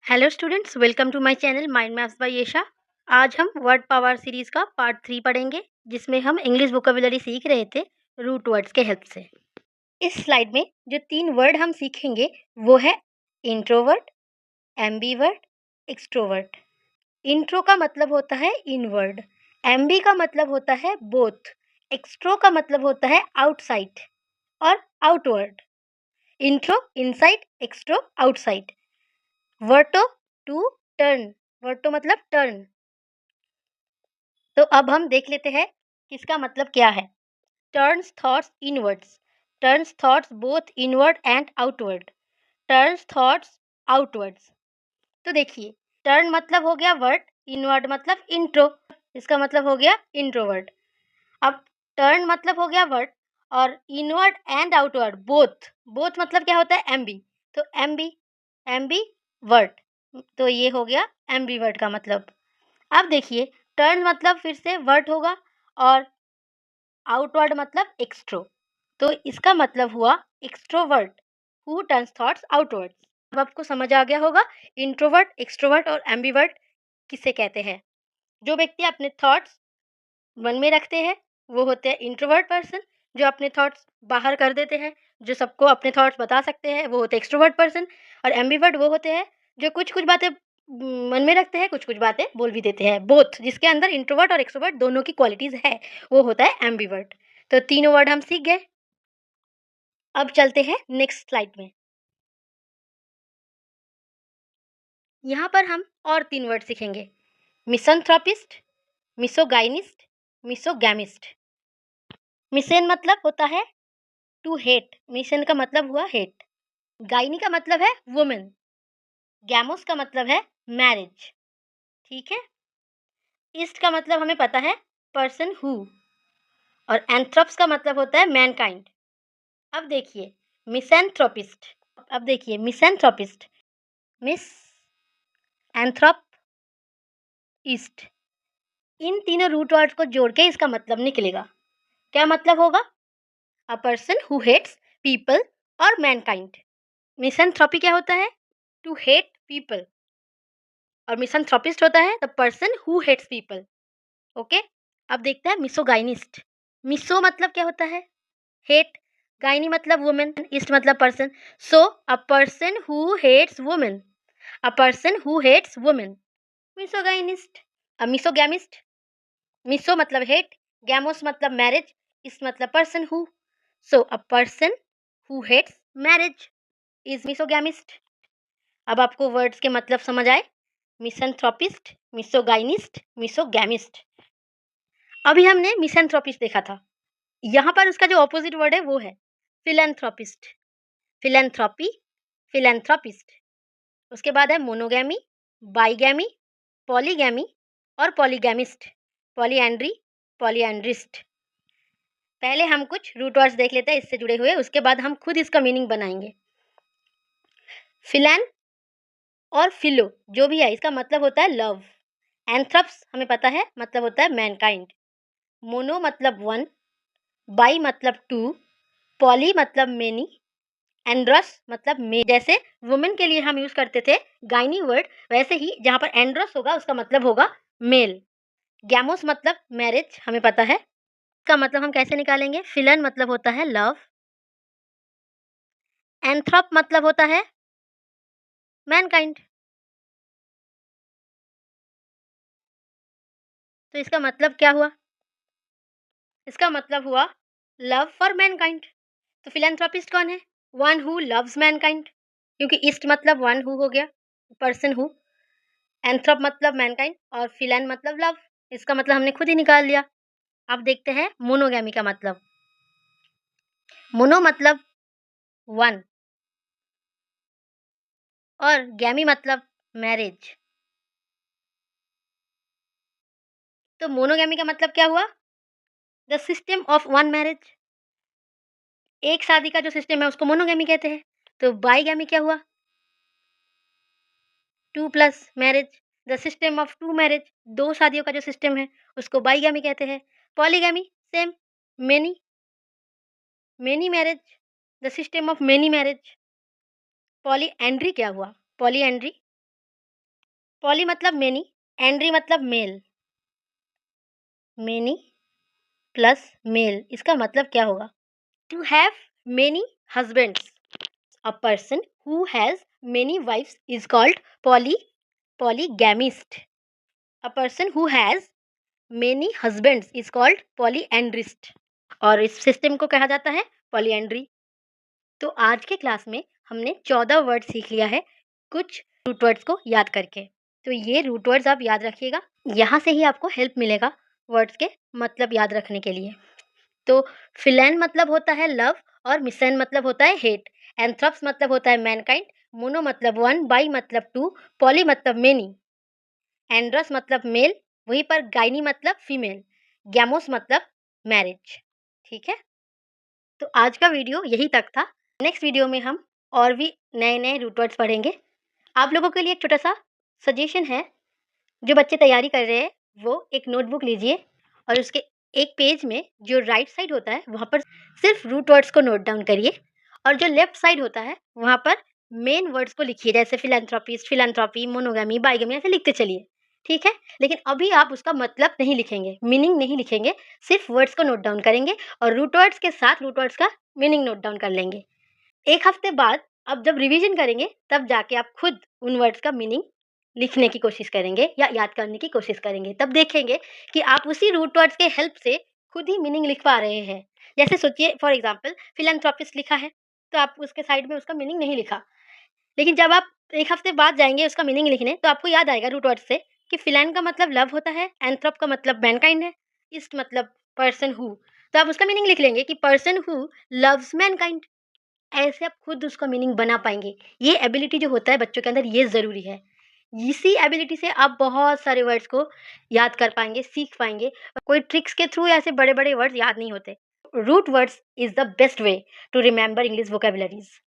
Hello students, welcome to my channel mind maps by Yesha. आज हम word power series का part 3 पढ़ेंगे, जिसमें हम इंग्लिश वोकेबुलरी सीख रहे थे रूट वर्ड्स के हेल्प से। इस स्लाइड में जो 3 वर्ड हम सीखेंगे वो है इंट्रोवर्ट, एम्बीवर्ट, एक्सट्रोवर्ट। इंट्रो का मतलब होता है इनवर्ड, एम्बी का मतलब होता है बोथ, एक्सट्रो का मतलब होता है आउटसाइड और outward. Intro inside, extro outside. Verto to turn, verto मतलब टर्न। तो अब हम देख लेते हैं कि इसका मतलब क्या है। Turns thoughts inwards, turns thoughts both inward and outward, turns thoughts outwards. तो देखिए, टर्न मतलब हो गया वर्ड, इनवर्ड मतलब इंट्रो, इसका मतलब हो गया इंट्रोवर्ड। अब टर्न मतलब हो गया वर्ड और inward and outward both, both मतलब क्या होता है एम्बी, तो एम्बी, एम्बी वर्ड, तो ये हो गया एम्बी वर्ड का मतलब। अब देखिए, टर्न मतलब फिर से वर्ड होगा और आउटवर्ड मतलब एक्सट्रो, तो इसका मतलब हुआ extrovert who turns thoughts outwards. अब आपको समझ आ गया होगा इंट्रोवर्ट, एक्सट्रोवर्ट और एम्बीवर्ट किसे कहते हैं। जो व्यक्ति अपने थॉट्स मन में रखते हैं वो होते हैं इंट्रोवर्ट पर्सन, जो अपने थॉट्स बाहर कर देते हैं, जो सबको अपने थॉट्स बता सकते हैं वो होते हैं एक्सट्रोवर्ट पर्सन। और एम्बीवर्ट वो होते हैं जो कुछ कुछ बातें मन में रखते हैं, कुछ कुछ बातें बोल भी देते हैं, बोथ, जिसके अंदर इंट्रोवर्ट और एक्सट्रोवर्ट दोनों की क्वालिटीज है, वो होता है एम्बीवर्ट। तो तीनों वर्ड हम सीख गए। अब चलते हैं नेक्स्ट स्लाइड में। यहाँ पर हम और 3 वर्ड सीखेंगे, मिसंथ्रोपिस्ट, मिसोगाइनिस्ट, मिसोगैमिस्ट। मिसेन मतलब होता है टू हेट, मिशन का मतलब हुआ हेट। गाइनी का मतलब है वुमेन, गैमोस का मतलब है मैरिज, ठीक है। ईस्ट का मतलब हमें पता है पर्सन हु, और एंथ्रोप्स का मतलब होता है मैनकाइंड। अब देखिए मिसैंथ्रोपिस्ट, अब देखिए मिसैंथ्रोपिस्ट, मिस, एंथ्रोप, ईस्ट, इन तीनों रूट वर्ड्स को जोड़ के इसका मतलब निकलेगा। क्या मतलब होगा? A person who hates people और मैनकाइंड। मिसैंथ्रोपी क्या होता है? टू हेट पीपल, और मिसैंथ्रोपिस्ट होता है the person who hates people. Okay. अब देखते हैं मिसोगाइनिस्ट। मिसो मतलब क्या होता है? हेट, गाइनी मतलब वुमेन, ईस्ट मतलब person, so a person who hates women, a person who hates women, misogynist. अब मिसोगैमिस्ट, मिसो मतलब हेट, गैमोस मतलब मैरिज, ईस्ट मतलब person who, so a person who hates marriage is misogamist. अब आपको words के मतलब समझ आए, मिसैंथ्रोपिस्ट, मिसोगाइनिस्ट, मिसोगैमिस्ट। अभी हमने मिसैंथ्रोपिस्ट देखा था, यहाँ पर उसका जो ऑपोजिट वर्ड है वो है फिलैंथ्रोपिस्ट, फिलैंथ्रोपी, फिलैंथ्रोपिस्ट। उसके बाद है मोनोगैमी, बाइगैमी, पॉलीगैमी और पॉलीगैमिस्ट, पॉलीएंड्री, पॉलीएंड्रिस्ट। पहले हम कुछ रूट वर्ड्स देख लेते हैं इससे जुड़े हुए, उसके बाद हम खुद इसका मीनिंग बनाएंगे। फिलैन और फिलो जो भी है इसका मतलब होता है लव। एंथ्रप्स हमें पता है मतलब होता है मैनकाइंड। मोनो मतलब वन, बाई मतलब टू, पॉली मतलब मेनी, एंड्रस मतलब मे। जैसे वुमेन के लिए हम यूज करते थे गाइनी वर्ड, वैसे ही जहाँ पर एंड्रस होगा उसका मतलब होगा मेल। गैमोस मतलब मैरिज हमें पता है, इसका मतलब हम कैसे निकालेंगे? फिलन मतलब होता है लव, एंथ्रप मतलब होता है मैनकाइंड, तो इसका मतलब क्या हुआ? इसका मतलब हुआ लव फॉर मैनकाइंड। तो फिलैंथ्रोपिस्ट कौन है? वन हु लव्स मैनकाइंड, क्योंकि ईस्ट मतलब वन हु हो गया, पर्सन हु, एंथ्रोप मतलब मैनकाइंड और फिलन मतलब लव, इसका मतलब हमने खुद ही निकाल लिया। अब देखते हैं मोनोगैमी का मतलब। मोनो मतलब वन और गैमी मतलब मैरिज, तो मोनोगैमी का मतलब क्या हुआ? The system of one marriage, एक शादी का जो सिस्टम है उसको मोनोगैमी कहते हैं। तो बाईगैमी क्या हुआ? Two plus marriage, the system of two marriage, दो शादियों का जो सिस्टम है उसको बाईगैमी कहते हैं। Polygamy same, many, many marriage, the system of many marriage. Polyandry क्या हुआ? पॉलीएंड्री पॉली मतलब मेनी, एंड्री मतलब मेल। मेनी प्लस मेल, इसका मतलब क्या होगा? To have many husbands. A person who has many wifes is called polygamist. A person who has many husbands is called polyandrist. और इस सिस्टम को कहा जाता है पॉलीएंड्री। तो आज के क्लास में हमने 14 वर्ड सीख लिया है कुछ रूट वर्ड्स को याद करके। तो ये रूट वर्ड्स आप याद रखिएगा, यहाँ से ही आपको हेल्प मिलेगा वर्ड्स के मतलब याद रखने के लिए। तो फिलैन मतलब होता है लव, और मिसेन मतलब होता है हेट, एंथ्रोप्स मतलब होता है मैनकाइंड, मोनो मतलब वन, बाई मतलब टू, पॉली मतलब मेनी, एंड्रस मतलब मेल, वहीं पर गाइनी मतलब फीमेल, गैमोस मतलब मैरिज। ठीक है, तो आज का वीडियो यही तक था। नेक्स्ट वीडियो में हम और भी नए नए रूट वर्ड्स पढ़ेंगे। आप लोगों के लिए एक छोटा सा सजेशन है, जो बच्चे तैयारी कर रहे हैं वो एक नोटबुक लीजिए और उसके एक पेज में जो राइट साइड होता है वहाँ पर सिर्फ रूट वर्ड्स को नोट डाउन करिए, और जो लेफ्ट साइड होता है वहाँ पर मेन वर्ड्स को लिखिए, जैसे फिलैंथ्रोपिस्ट, फिलैंथ्रोपी, मोनोगैमी, बाइगमी, ऐसे लिखते चलिए। ठीक है, लेकिन अभी आप उसका मतलब नहीं लिखेंगे, मीनिंग नहीं लिखेंगे, सिर्फ वर्ड्स को नोट डाउन करेंगे और रूट वर्ड्स के साथ रूट वर्ड्स का मीनिंग नोट डाउन कर लेंगे। एक हफ्ते बाद आप जब रिवीजन करेंगे तब जाके आप खुद उन वर्ड्स का मीनिंग लिखने की कोशिश करेंगे या याद करने की कोशिश करेंगे। तब देखेंगे कि आप उसी रूट वर्ड्स के हेल्प से खुद ही मीनिंग लिख पा रहे हैं। जैसे सोचिए, फॉर एग्जांपल फिलैंथ्रोपिस्ट लिखा है, तो आप उसके साइड में उसका मीनिंग नहीं लिखा, लेकिन जब आप एक हफ्ते बाद जाएंगे उसका मीनिंग लिखने, तो आपको याद आएगा रूट वर्ड से कि फिलैन का मतलब लव होता है, एंथ्रोप का मतलब मैनकाइंड है, इस्ट मतलब पर्सन हु, तो आप उसका मीनिंग लिख लेंगे कि पर्सन हु लव्स मैनकाइंड। ऐसे आप खुद उसका मीनिंग बना पाएंगे। ये एबिलिटी जो होता है बच्चों के अंदर, ये ज़रूरी है। इसी एबिलिटी से आप बहुत सारे वर्ड्स को याद कर पाएंगे, सीख पाएंगे। कोई ट्रिक्स के थ्रू ऐसे बड़े बड़े वर्ड्स याद नहीं होते। Root words is the best way to remember English vocabularies.